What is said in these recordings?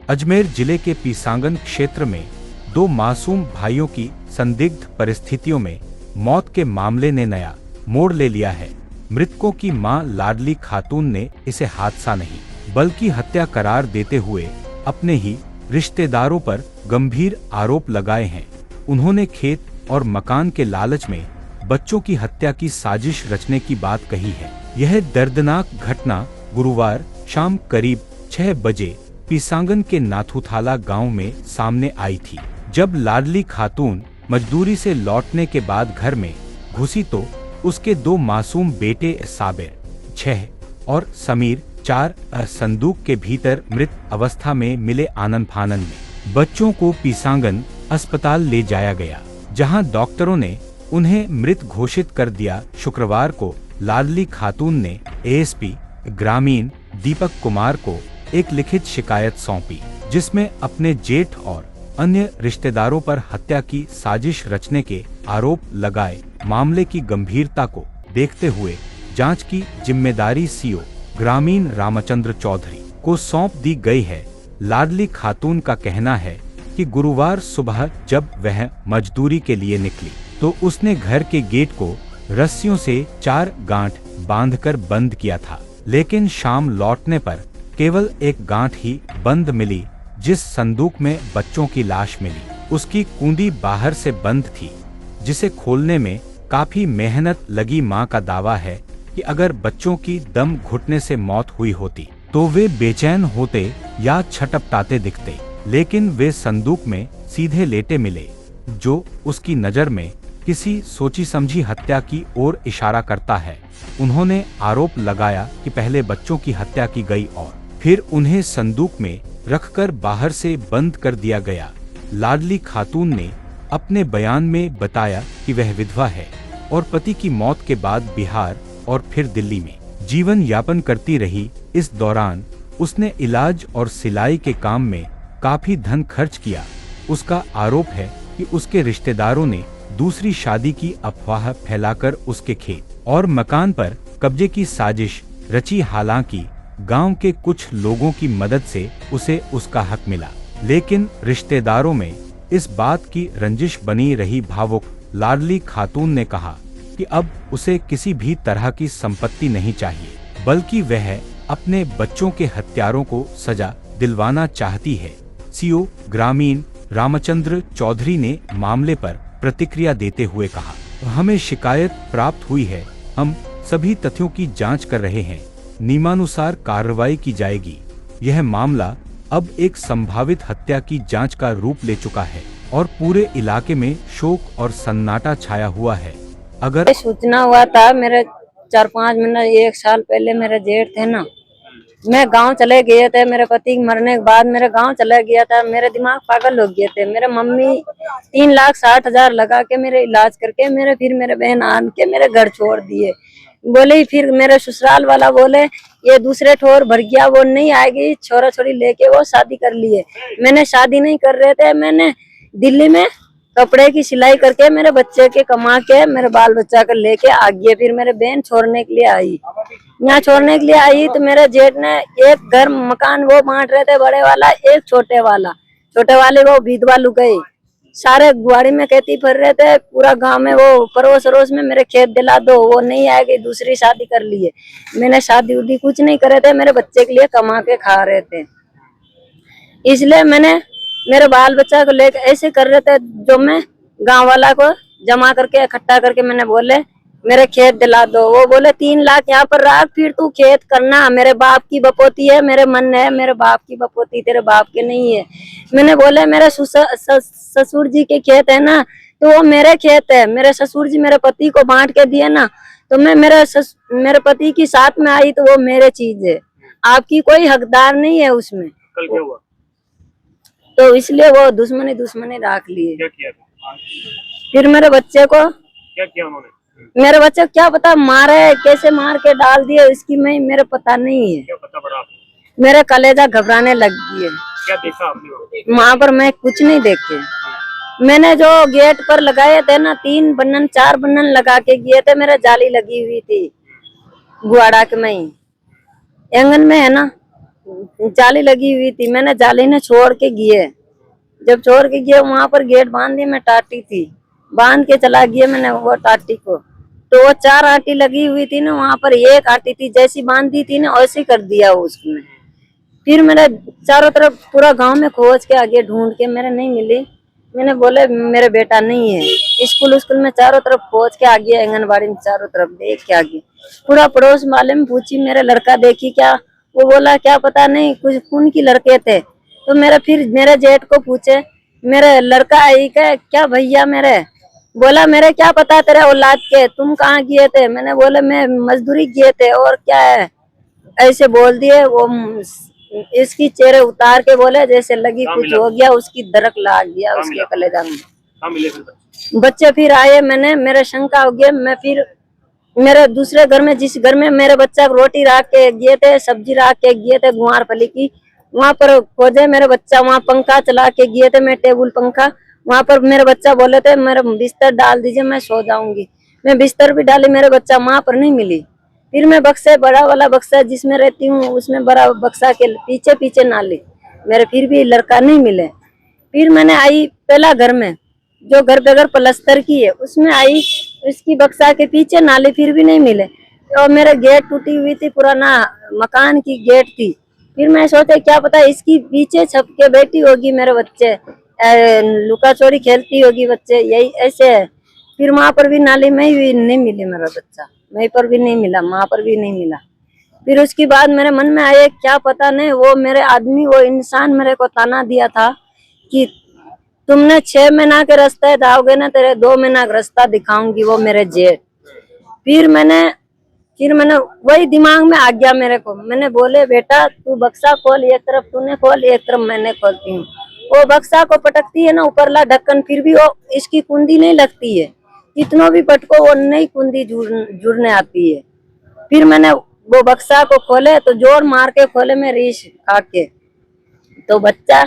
अजमेर जिले के पीसांगन क्षेत्र में दो मासूम भाइयों की संदिग्ध परिस्थितियों में मौत के मामले ने नया मोड़ ले लिया है। मृतकों की मां लाडली खातून ने इसे हादसा नहीं बल्कि हत्या करार देते हुए अपने ही रिश्तेदारों पर गंभीर आरोप लगाए हैं। उन्होंने खेत और मकान के लालच में बच्चों की हत्या की साजिश रचने की बात कही है। यह दर्दनाक घटना गुरुवार शाम करीब 6 बजे पीसांगन के नाथुथाला गांव में सामने आई थी। जब लाडली खातून मजदूरी से लौटने के बाद घर में घुसी तो उसके दो मासूम बेटे साबिर 6 और समीर 4 संदूक के भीतर मृत अवस्था में मिले। आनन फानन में बच्चों को पीसांगन अस्पताल ले जाया गया, जहां डॉक्टरों ने उन्हें मृत घोषित कर दिया। शुक्रवार को लाडली खातून ने एएसपी ग्रामीण दीपक कुमार को एक लिखित शिकायत सौंपी, जिसमें अपने जेठ और अन्य रिश्तेदारों पर हत्या की साजिश रचने के आरोप लगाए। मामले की गंभीरता को देखते हुए जांच की जिम्मेदारी सीओ ग्रामीण रामचंद्र चौधरी को सौंप दी गई है। लाडली खातून का कहना है कि गुरुवार सुबह जब वह मजदूरी के लिए निकली तो उसने घर के गेट को रस्सियों से 4 गांठ बांधकर बंद किया था, लेकिन शाम लौटने पर केवल एक गांठ ही बंद मिली। जिस संदूक में बच्चों की लाश मिली उसकी कुंडी बाहर से बंद थी, जिसे खोलने में काफी मेहनत लगी। मां का दावा है कि अगर बच्चों की दम घुटने से मौत हुई होती तो वे बेचैन होते या छटपटाते दिखते, लेकिन वे संदूक में सीधे लेटे मिले, जो उसकी नजर में किसी सोची समझी हत्या की ओर इशारा करता है। उन्होंने आरोप लगाया कि पहले बच्चों की हत्या की गई और फिर उन्हें संदूक में रखकर बाहर से बंद कर दिया गया। लाडली खातून ने अपने बयान में बताया कि वह विधवा है और पति की मौत के बाद बिहार और फिर दिल्ली में जीवन यापन करती रही। इस दौरान उसने इलाज और सिलाई के काम में काफी धन खर्च किया। उसका आरोप है कि उसके रिश्तेदारों ने दूसरी शादी की अफवाह फैलाकर उसके खेत और मकान पर कब्जे की साजिश रची। हालांकि गांव के कुछ लोगों की मदद से उसे उसका हक मिला, लेकिन रिश्तेदारों में इस बात की रंजिश बनी रही। भावुक लाडली खातून ने कहा कि अब उसे किसी भी तरह की संपत्ति नहीं चाहिए, बल्कि वह अपने बच्चों के हत्यारों को सजा दिलवाना चाहती है। सीओ ग्रामीण रामचंद्र चौधरी ने मामले पर प्रतिक्रिया देते हुए कहा, हमें शिकायत प्राप्त हुई है, हम सभी तथ्यों की जांच कर रहे हैं, नियमानुसार कार्रवाई की जाएगी। यह मामला अब एक संभावित हत्या की जांच का रूप ले चुका है और पूरे इलाके में शोक और सन्नाटा छाया हुआ है। अगर सूचना हुआ था मेरे 4-5 महीना 1 साल पहले मेरे जेठ थे ना, मैं गांव चले गए थे। मेरे पति के मरने के बाद मेरे गांव चला गया था। मेरे दिमाग पागल हो गए थे। मेरे मम्मी 3,60,000 लगा के मेरे इलाज करके मेरे बहन आन के मेरे घर छोड़ दिए। बोले फिर मेरे ससुराल वाला बोले ये दूसरे ठोर भर गया, वो नहीं आएगी, छोरा छोरी लेके वो शादी कर लिए। मैंने शादी नहीं कर रहे थे। मैंने दिल्ली में कपड़े की सिलाई करके मेरे बच्चे के कमा के मेरे बाल बच्चा को लेके आ गए। फिर मेरे बहन छोड़ने के लिए आई, यहाँ छोड़ने के लिए आई तो मेरे जेठ ने एक घर मकान वो बांट रहे थे, बड़े वाला एक छोटे वाले वो विधवा लुगाई सारे गुआड़ी में कहती फिर रहे थे। पूरा गांव में वो पड़ोस अड़ोस में मेरे खेत दिला दो, वो नहीं आएगी, दूसरी शादी कर लिए। मैंने शादी उदी कुछ नहीं करे थे, मेरे बच्चे के लिए कमा के खा रहे थे। इसलिए मैंने मेरे बाल बच्चा को लेकर ऐसे कर रहे थे, जो मैं गांव वाला को जमा करके इकट्ठा करके मैंने बोले मेरे खेत दिला दो। वो बोले 3 लाख यहाँ पर रख, फिर तू खेत करना, मेरे बाप की बपोती है, मेरे मन है, मेरे बाप की बपोती, तेरे बाप के नहीं है। मैंने बोले मेरे ससुर जी के खेत है ना, तो वो मेरे खेत है। मेरे ससुर जी मेरे पति को बांट के दिए ना, तो मैं मेरे पति की साथ में आई तो वो मेरे चीज है, आपकी कोई हकदार नहीं है उसमें। कल क्या हुआ? तो इसलिए वो दुश्मनी राख लिए। क्या किया? फिर मेरे बच्चे को क्या किया उन्होंने? मेरे बच्चे को क्या पता मारे, कैसे मार के डाल दिए इसकी मेरे पता नहीं है। क्या पता पड़ा आपको? मेरे कलेजा घबराने लग गई है। क्या देखा आपने वहाँ पर? मैं कुछ नहीं देखे। मैंने जो गेट पर लगाए थे ना 3 बन्नन 4 बन्नन लगा के गए थे, मेरे जाली लगी हुई थी गुआड़ा के में, आंगन में है ना, जाली लगी हुई थी, मैंने जाली ने छोड़ के गए। जब छोड़ के गए वहां पर गेट बांध दी, मैं टाटी थी, बांध के चला गया मैंने वो टाटी को। तो वो 4 आटी लगी हुई थी ना, वहां पर 1 आटी थी, जैसी बांध दी थी ना वैसे कर दिया उसने। फिर मैंने चारों तरफ पूरा गांव में खोज के आगे ढूंढ के मेरे नहीं मिली। मैंने बोले मेरे बेटा नहीं है। स्कूल में चारों तरफ खोज के आ गया, आंगनबाड़ी में चारों तरफ देख के आ गया। पूरा पड़ोस वाले में पूछी मेरे लड़का देखी क्या, वो बोला क्या पता नहीं, कुछ खून की लड़के थे। तो फिर मेरे जेठ को पूछे मेरे लड़का आई क्या भैया, मेरे बोला मेरे क्या पता तेरे औलाद के, तुम कहाँ गए थे। मैंने बोले मैं मजदूरी किए थे और क्या है, ऐसे बोल दिए। वो इसकी चेहरे उतार के बोले जैसे लगी कुछ हो गया, उसकी दरक लाग गया उसके कलेजा में। कहाँ मिले फिर बच्चे फिर आए, मेरे शंका हो गया। मैं फिर मेरे दूसरे घर में, जिस घर में मेरे बच्चा को रोटी रख के गए थे, सब्जी रख के गए थे गुआर फली की, वहां पर खोजे मेरे बच्चा, वहां पंखा चला के गए थे, मैं टेबल पंखा, वहां पर मेरे बच्चा बोले थे मेरा बिस्तर डाल दीजिए मैं सो जाऊंगी। मैं बिस्तर भी डाली, मेरे बच्चा वहां पर नहीं मिली। फिर मैं बक्से, बड़ा वाला बक्सा जिसमें रहती हूँ, उसमें बड़ा बक्सा के पीछे पीछे नाली मेरे, फिर भी लड़का नहीं मिले। फिर मैंने आई पहला घर में, जो घर बगैर प्लस्तर की है, उसमें आई, उसकी बक्सा के पीछे नाली, फिर भी नहीं मिले। और मेरे गेट टूटी हुई थी, पुराना मकान की गेट थी। फिर मैं सोचे क्या पता इसकी पीछे छप के बैठी होगी, मेरे बच्चे लुका चोरी खेलती होगी बच्चे, यही ऐसे है। फिर वहां पर भी नाली में भी नहीं मिली मेरा बच्चा, वहीं पर भी नहीं मिला, वहां पर भी नहीं मिला। फिर उसके बाद मेरे मन में आया क्या पता नहीं, वो मेरे आदमी, वो इंसान मेरे को ताना दिया था कि तुमने 6 महीना के रास्ते जाओगे ना, तेरे 2 महीना का रास्ता दिखाऊंगी, वो मेरे जेठ। फिर मैंने वही दिमाग में आ गया मेरे को। मैंने बोले बेटा तू बक्सा खोल, एक तरफ तूने खोल, एक तरफ मैंने खोलती हूँ। वो बक्सा को पटकती है ना ऊपरला ढक्कन, फिर भी वो इसकी कुंडी नहीं लगती है, कितनों भी पटको वो नहीं कुंडी जुड़ने आती है। फिर मैंने वो बक्सा को खोले तो जोर मार के खोले में रीछ खा के, तो बच्चा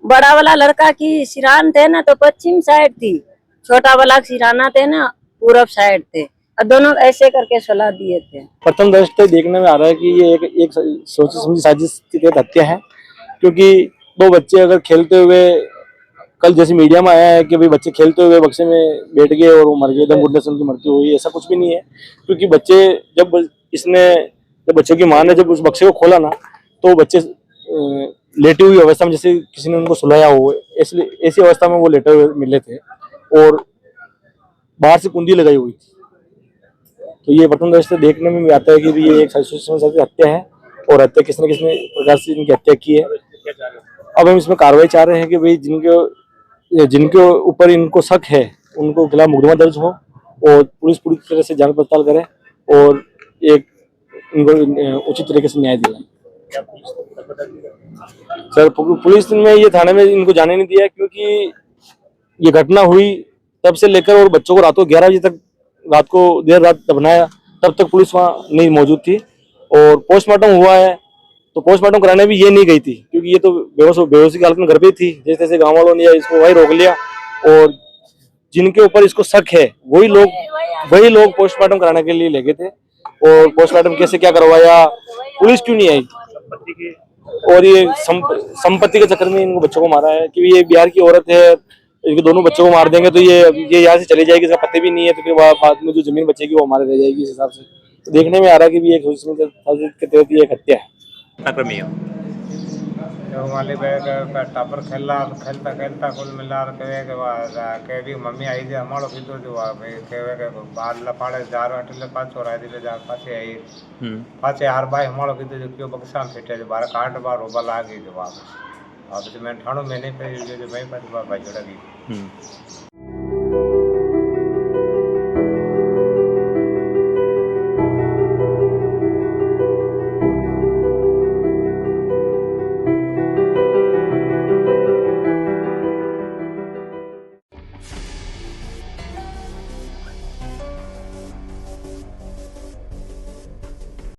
बड़ा वाला लड़का की सिरान थे ना तो पश्चिम साइड थी, छोटा वाला सिराना थे ना पूरब साइड थे, और दोनों ऐसे करके सुला दिए थे। प्रथम दृष्टया देखने में आ रहा है कि ये एक सोची समझी साजिश के तहत हत्या है, क्योंकि 2 बच्चे अगर खेलते हुए, कल जैसे मीडिया में आया है कि भाई बच्चे खेलते हुए बक्से में बैठ गए और वो मर गए, दम घुटने से उनकी मृत्यु हुई, ऐसा कुछ भी नहीं है। क्योंकि बच्चे जब बच्चों की मां ने जब उस बक्से को खोला ना, तो बच्चे लेटी हुई अवस्था में, जैसे किसी ने उनको सुलाया हो, ऐसी अवस्था में वो लेटे हुए मिले थे और बाहर से कुंडी लगाई हुई थी। तो ये प्रथम दृष्टया देखने में भी आता है कि ये एक हत्या है और हत्या किसने प्रकार से इनकी हत्या की है। अब हम इसमें कार्रवाई चाह रहे हैं कि भाई जिनके ऊपर इनको शक है उनको खिलाफ मुकदमा दर्ज हो और पुलिस पूरी तरह से जांच पड़ताल करे और एक इनको उचित तरीके से न्याय दिलाए। सर पुलिस ने ये थाने में इनको जाने नहीं दिया, क्योंकि ये घटना हुई तब से लेकर और बच्चों को रातों 11 बजे तक, रात को देर रात दफनाया, तब तक पुलिस वहाँ नहीं मौजूद थी। और पोस्टमार्टम हुआ है तो पोस्टमार्टम कराने भी ये नहीं गई थी, क्योंकि ये तो बेहोशी की हालत में घर पे थी। जैसे तैसे गाँव वालों ने इसको वही रोक लिया और जिनके ऊपर इसको शक है वही लोग पोस्टमार्टम कराने के लिए ले गए थे। और पोस्टमार्टम कैसे क्या करवाया, पुलिस क्यों नहीं आई, और ये संपत्ति के चक्कर में इनको बच्चों को मारा है। कि ये बिहार की औरत है, इनके दोनों बच्चों को मार देंगे तो ये यहाँ से चली जाएगी, इसका पता भी नहीं है, तो फिर बाद में जो जमीन बचेगी वो हमारे रह जाएगी। इस हिसाब से तो देखने में आ रहा है कि भी एक के तहत ये हत्या है। वाली टापर खेलता कुल मिला के भी मम्मी आई थी हमारो कीधो जो के बार पाड़े जार अटले पाछो राय दिले जा पाछे आई पाछे हार भाई हमारो कीधो जो क्यों बक्सा में फेटे जो बार काट बार रोबा लागी जो वापस अब मैं ठाणो में नहीं पे जो मैं पाछ भाई जोड़ा गई।